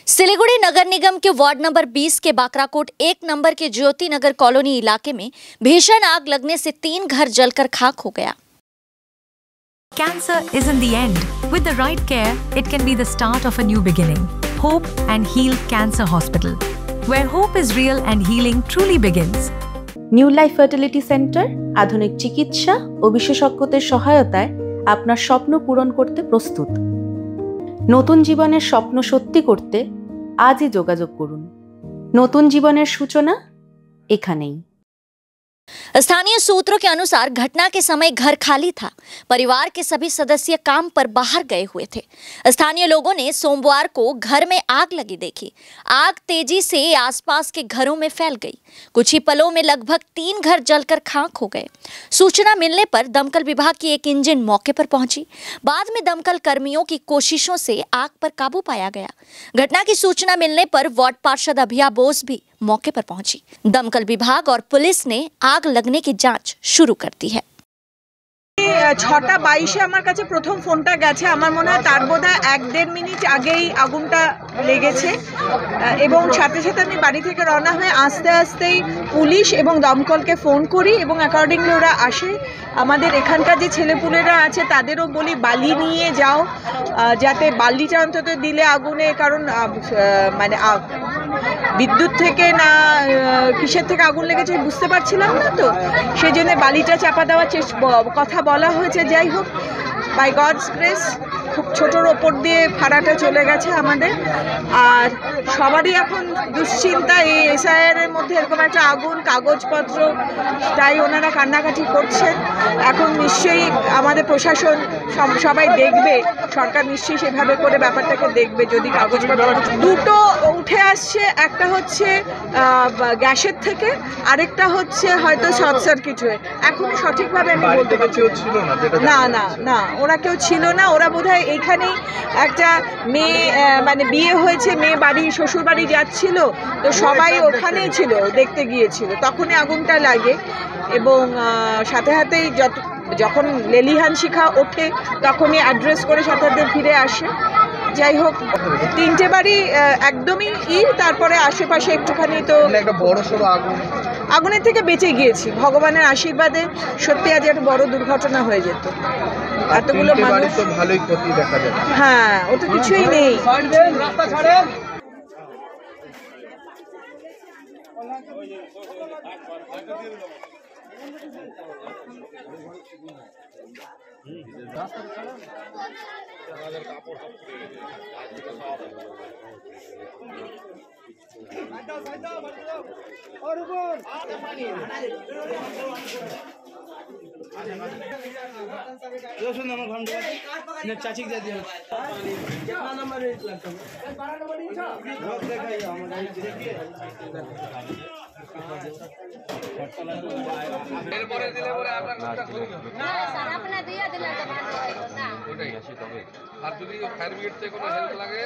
सिलीगुड़ी नगर निगम के ward number 20 के बाकराकोट 1 number के ज्योति नगर कॉलोनी इलाके में भीषण आग लगने से 3 घर जलकर खाक हो गया। Cancer isn't the end. With the right care, it can be the start of a new beginning. Hope and Heal Cancer Hospital, where hope is real and healing truly begins. New life fertility centre আধুনিক চিকিৎসা ও বিশেষজ্ঞদের সহায়তায় আপনার স্বপ্ন পূরণ করতে প্রস্তুত। নতুন জীবনের স্বপ্ন সত্যি করতে আজই যোগাযোগ করুন। নতুন জীবনের সূচনা এখানেই। स्थानीय सूत्रों के अनुसार घटना के समय घर खाली था। परिवार के सभी सदस्य काम पर बाहर गए हुए थे। स्थानीय लोगों ने सोमवार को घर में आग लगी देखी। आग तेजी से आसपास के घरों में फैल गई। कुछ ही पलों में लगभग 3 घर जलकर खाक हो गए। सूचना मिलने पर दमकल विभाग की एक इंजन मौके पर पहुंची। बाद में दमकल कर्मियों की कोशिशों से आग पर काबू पाया गया। घटना की सूचना मिलने पर वार्ड पार्षद अभिया बोस भी मौके पर पहुंची। दमकल विभाग और पुलिस ने आग लगने की जांच शुरू कर दी है। 6:22 আমার কাছে প্রথম ফোনটা গেছে। আমার মনে হয় তার বোধহয় 1-1.5 মিনিট আগেই আগুনটা লেগেছে এবং সাথে সাথে আমি বাড়ি থেকে রওনা হয়ে আস্তে আস্তেই পুলিশ এবং দমকলকে ফোন করি এবং অ্যাকর্ডিংলি ওরা আসে। আমাদের এখানকার যে ছেলেপুলেরা আছে তাদেরও বলি বালি নিয়ে যাও, যাতে বালিটা অন্তত দিলে আগুনে, কারণ মানে বিদ্যুৎ থেকে না কিসের থেকে আগুন লেগেছে বুঝতে পারছিলাম না, তো সেই জন্য বালিটা চাপা দেওয়ার কথা বলা হয়েছে। যাই হোক, বাই গডস গ্রেস খুব ছোটোর ওপর দিয়ে ফাড়াটা চলে গেছে আমাদের। আর সবারই এখন দুশ্চিন্তা, এই এসআইআরের মধ্যে এরকম একটা আগুন, কাগজপত্র, তাই ওনারা কান্নাকাটি করছেন। এখন নিশ্চয়ই আমাদের প্রশাসন সবাই দেখবে, সরকার নিশ্চয়ই সেভাবে করে ব্যাপারটাকে দেখবে। যদি কাগজপত্র দুটো উঠে আসছে, একটা হচ্ছে গ্যাসের থেকে, আরেকটা হচ্ছে হয়তো শর্ট সার্কিট হয়ে। এখন সঠিকভাবে আমি বলতে পারছি না। না না, ওরা কেউ ছিল না। ওরা বোধহয় এইখানেই একটা মেয়ে, মানে বিয়ে হয়েছে, মেয়ে বাড়ি শ্বশুর বাড়ি যাচ্ছিল, তো সবাই ওখানেই ছিল, দেখতে গিয়েছিল, তখনই আগুনটা লাগে। এবং সাথে সাথেই যখন লেলিহান শিখা ওঠে তখনই অ্যাড্রেস করে সাথে সাথে ফিরে আসে। যাই হোক, 3টে বাড়ি একদমই তারপরে আশেপাশে একটুখানি, তো একটা বড় সড়ো আগুনের থেকে বেঁচে গিয়েছি ভগবানের আশীর্বাদে। সত্যি আজ একটা বড় দুর্ঘটনা হয়ে যেত। এতগুলো মানুষ, ভালোই ক্ষতি দেখা যায়। হ্যাঁ, ও তো কিছুই নেই। चाची আর যদি ফায়ার ব্রিগেড থেকে কোনো হেল্প লাগে